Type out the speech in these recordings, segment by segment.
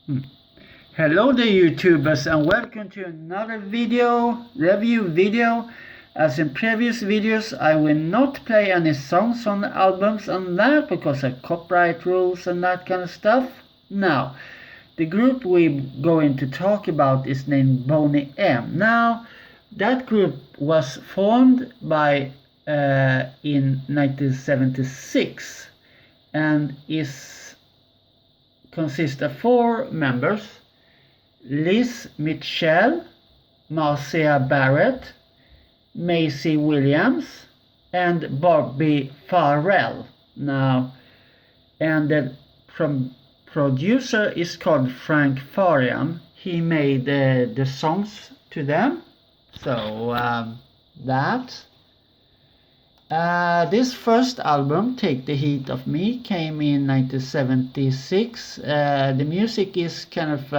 Hmm. Hello there YouTubers, and welcome to another review video. As in previous videos, I will not play any songs on the albums and that because of copyright rules and that kind of stuff. Now, the group we're going to talk about is named Boney M. Now, that group was formed by in 1976 and consists of 4 members: Liz Mitchell, Marcia Barrett, Macy Williams, and Bobby Farrell. Now, and the producer is called Frank Farian. He made the songs to them. So this first album, Take the Heat of Me, came in 1976. The music is kind of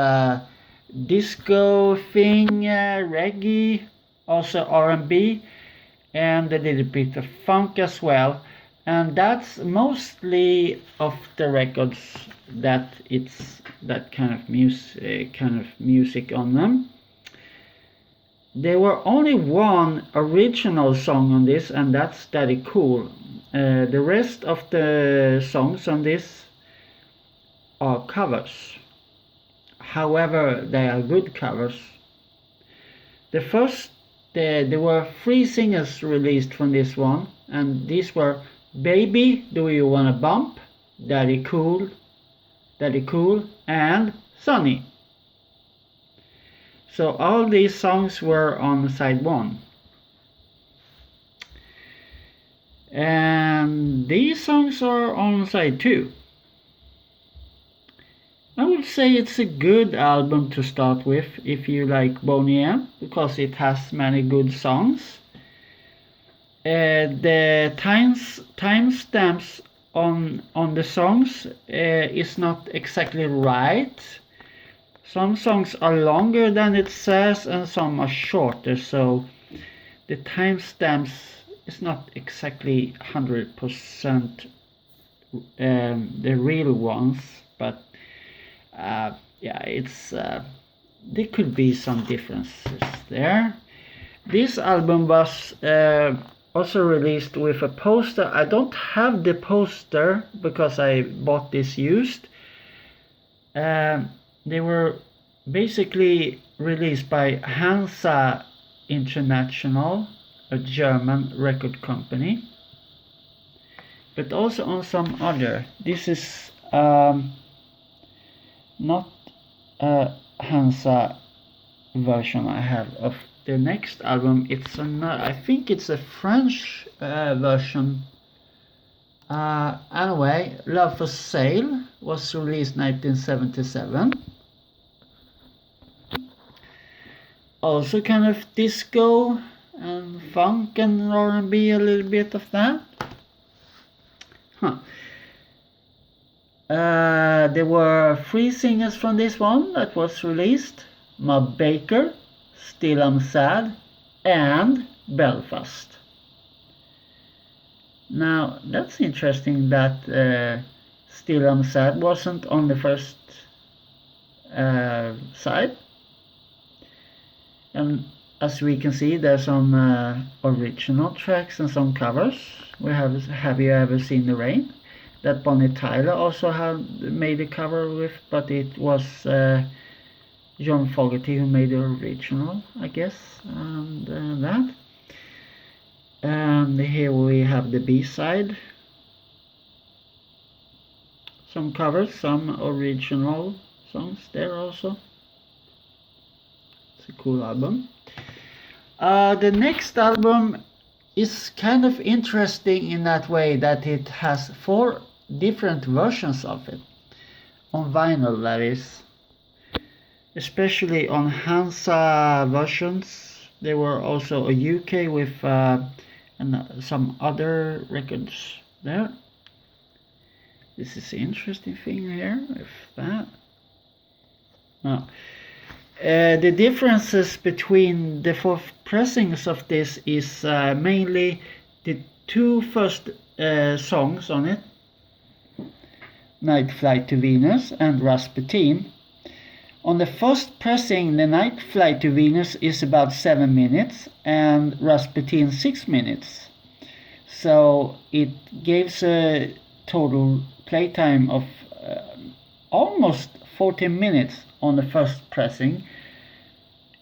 disco thing, reggae, also R&B, and a little bit of funk as well. And that's mostly of the records that it's that kind of music on them. There were only one original song on this, and that's Daddy Cool. The rest of the songs on this are covers. However, they are good covers. There were 3 singles released from this one, and these were Baby, Do You Wanna Bump, Daddy Cool, and Sunny. So all these songs were on side 1. And these songs are on side 2. I would say it's a good album to start with if you like Boney M, because it has many good songs. The timestamps on the songs is not exactly right. Some songs are longer than it says and some are shorter, so the timestamps is not exactly 100% the real ones, but yeah, it's there could be some differences there. This album was also released with a poster. I don't have the poster because I bought this used. They were basically released by Hansa International, a German record company, but also on some other. This is not a Hansa version I have of the next album. It's another, I think it's a French version. Anyway, Love for Sale was released 1977. Also kind of disco and funk and R&B, a little bit of that. There were 3 singles from this one that was released: Ma Baker, Still I'm Sad, and Belfast. Now that's interesting that Still I'm Sad wasn't on the first side. And as we can see, there's some original tracks and some covers. We Have You Ever Seen the Rain? That Bonnie Tyler also had made a cover with, but it was John Fogerty who made the original, I guess, and that. And here we have the B-side. Some covers, some original songs there also. It's a cool album. The next album is kind of interesting in that way that it has 4 different versions of it on vinyl, that is. Especially on Hansa versions. There were also a UK with and some other records there. This is the interesting thing here with that. Now, the differences between the 4 pressings of this is mainly the 2 first songs on it, Night Flight to Venus and Rasputin. On the first pressing, The Night Flight to Venus is about 7 minutes and Rasputin 6 minutes. So it gives a total playtime of almost 14 minutes on the first pressing.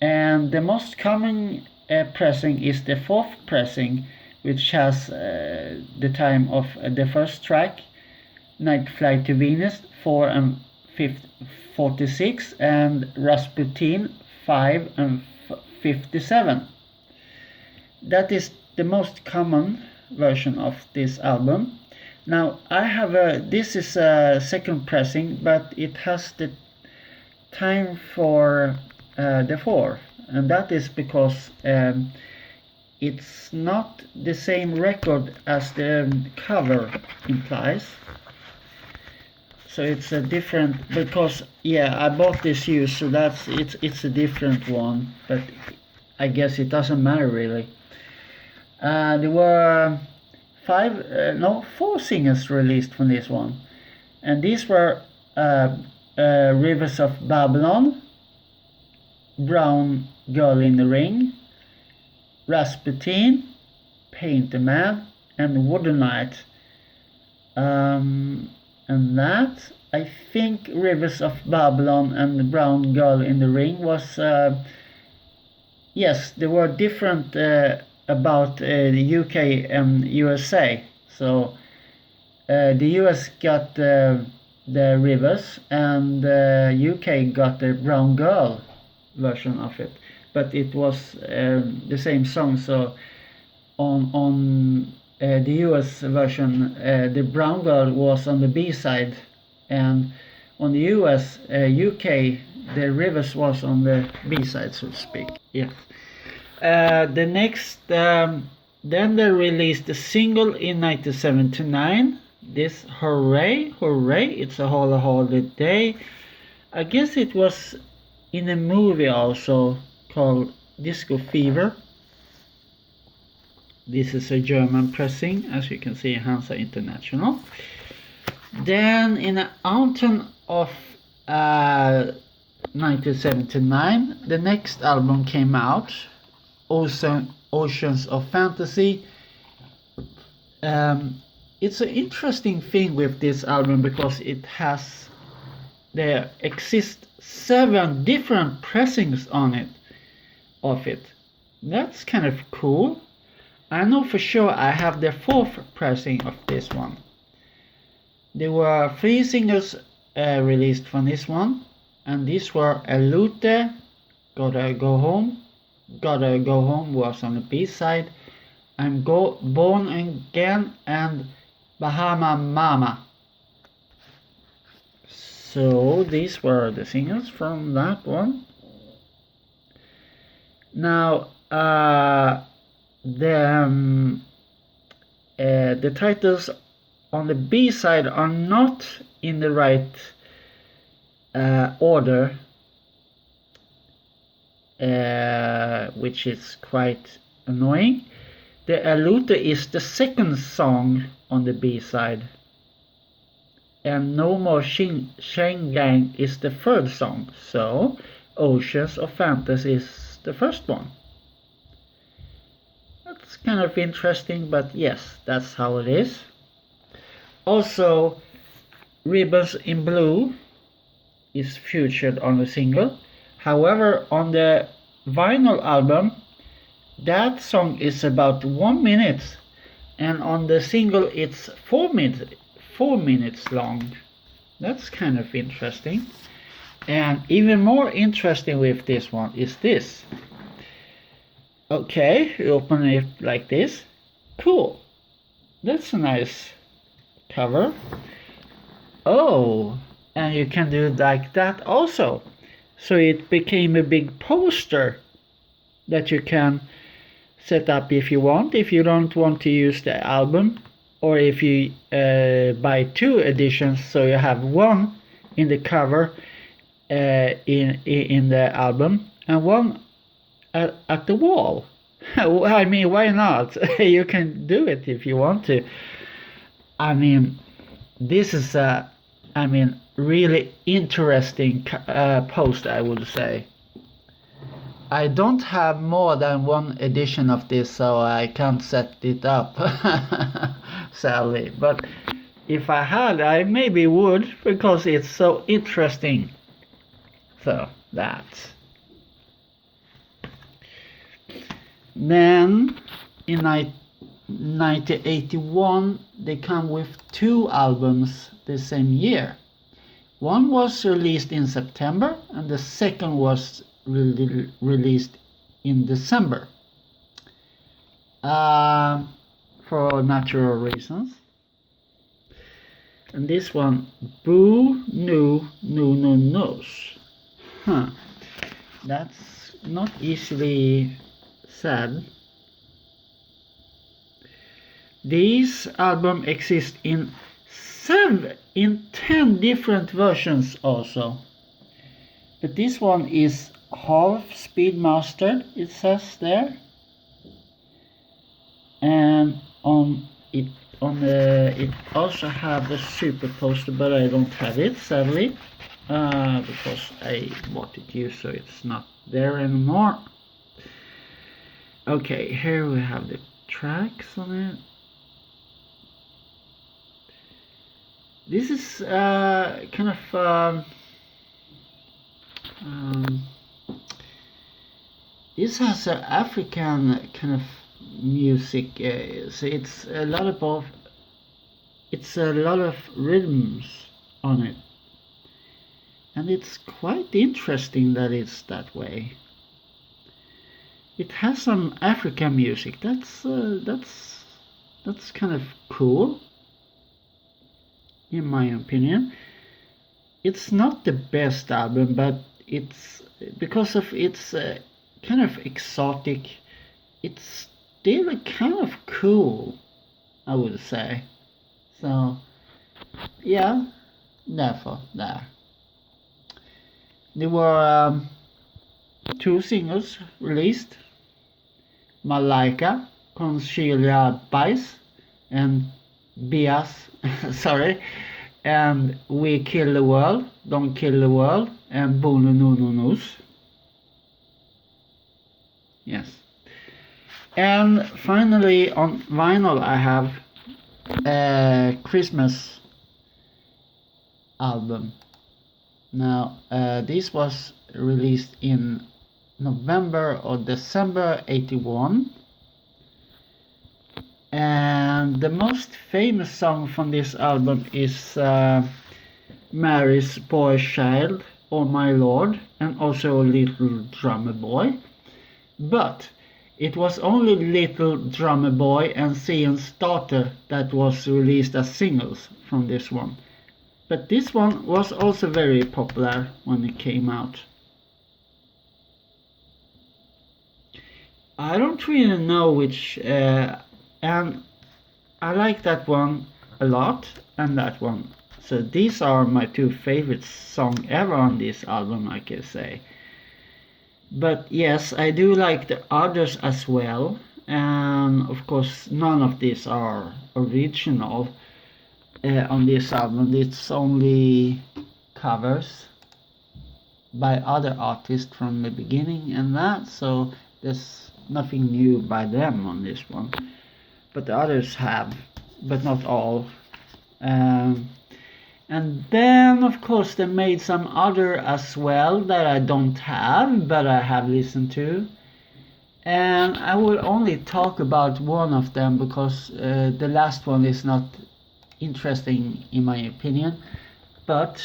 And the most common pressing is the fourth pressing, which has the time of the first track, Night Flight to Venus, 4 and 46, and Rasputin 5 and 57. That is the most common version of this album. Now I have this is a second pressing, but it has the time for the fourth, and that is because it's not the same record as the cover implies. So it's a different, because I bought this used, so it's a different one, but I guess it doesn't matter really. There were 4 singles released from this one, and these were Rivers of Babylon, Brown Girl in the Ring, Rasputin, Paint the Man, and Wooden Night. And that, I think Rivers of Babylon and the Brown Girl in the Ring was, yes, they were different about the UK and USA. So the US got the Rivers and the UK got the Brown Girl version of it. But it was the same song, so on the US version, the Brown Girl was on the B-side, and on the UK, the Rivers was on the B-side, so to speak. Yes. The next, then they released a single in 1979. This Hooray, Hooray, It's a Holiday. I guess it was in a movie also called Disco Fever. This is a German pressing, as you can see, Hansa International. Then in the autumn of 1979, the next album came out, Oceans of Fantasy. It's an interesting thing with this album because there exist 7 different pressings on it, of it. That's kind of cool. I know for sure I have the 4th pressing of this one. There were 3 singles released from this one, and these were Elute, Gotta Go Home was on the B-side, and Born Again and Bahama Mama. So these were the singles from that one. Now the titles on the B-side are not in the right order, which is quite annoying. The Elute is the second song on the B-side, and No More Shengang is the 3rd song, so Oceans of Fantasy is the first one. That's kind of interesting, but yes, that's how it is. Also, Ribbons in Blue is featured on the single. However, on the vinyl album, that song is about 1 minute, and on the single it's 4 minutes long. That's kind of interesting. And even more interesting with this one is this. Okay, you open it like this. Cool. That's a nice cover. Oh, and you can do it like that also. So it became a big poster that you can set up if you want, if you don't want to use the album, or if you buy 2 editions, so you have one in the cover in the album and one at the wall. I mean, why not? You can do it if you want to. I mean, this is really interesting post, I would say. I don't have more than one edition of this, so I can't set it up, sadly. But if I had, I maybe would, because it's so interesting. So, that. Then, in 1981, they come with 2 albums the same year. One was released in September, and the second was released in December. For natural reasons. And this one, Boo No No No Nos. That's not easily said. These albums exist in 10 different versions also. But this one is half Speedmaster, it says there. And it also have the super poster, but I don't have it, sadly, because I bought it used, so it's not there anymore. Okay, here we have the tracks on it. This is kind of this has an African kind of music, so it's a lot of rhythms on it, and it's quite interesting that it's that way. It has some African music. That's kind of cool, in my opinion. It's not the best album, but it's because of its kind of exotic. It's still kind of cool, I would say. So, yeah, therefore, there. There were 2 singles released. Malaika, Conchilia Bice, and Bias, sorry, and We Kill the World, Don't Kill the World, and Boney M. Yes. And finally, on vinyl, I have a Christmas album. Now, this was released in November or December 81. And the most famous song from this album is Mary's Boy Child, Oh My Lord, and also Little Drummer Boy. But it was only Little Drummer Boy and Sion's Daughter that was released as singles from this one. But this one was also very popular when it came out. I don't really know which, and I like that one a lot, and that one. So these are my 2 favorite songs ever on this album, I can say. But yes, I do like the others as well, and of course none of these are original on this album. It's only covers by other artists from the beginning and that, so there's nothing new by them on this one. But the others have, but not all. And then, of course, they made some other as well that I don't have, but I have listened to. And I will only talk about one of them because the last one is not interesting in my opinion. But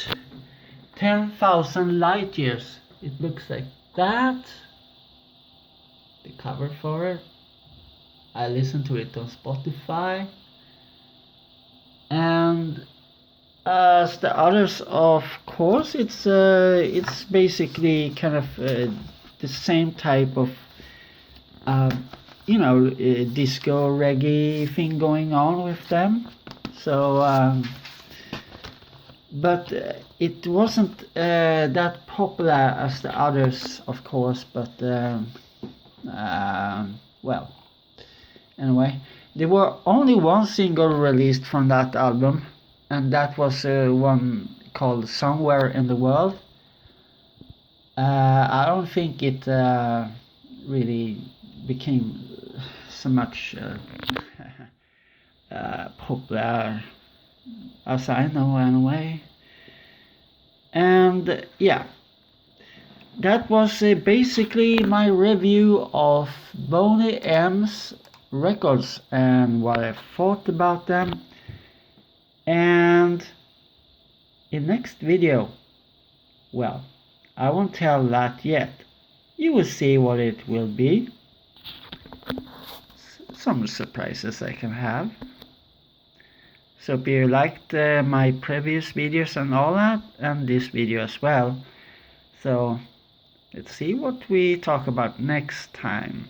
10,000 Light Years, it looks like that. The cover for it. I listened to it on Spotify. And as the others, of course, it's basically kind of the same type of disco reggae thing going on with them. So but it wasn't that popular as the others, of course, but well, anyway, there were only 1 single released from that album, and that was one called Somewhere in the World. I don't think it really became so much popular as I know anyway. And yeah, that was basically my review of Boney M's records and what I thought about them. And in next video, well, I won't tell that yet. You will see what it will be. Some surprises I can have. So if you liked my previous videos and all that, and this video as well. So let's see what we talk about next time.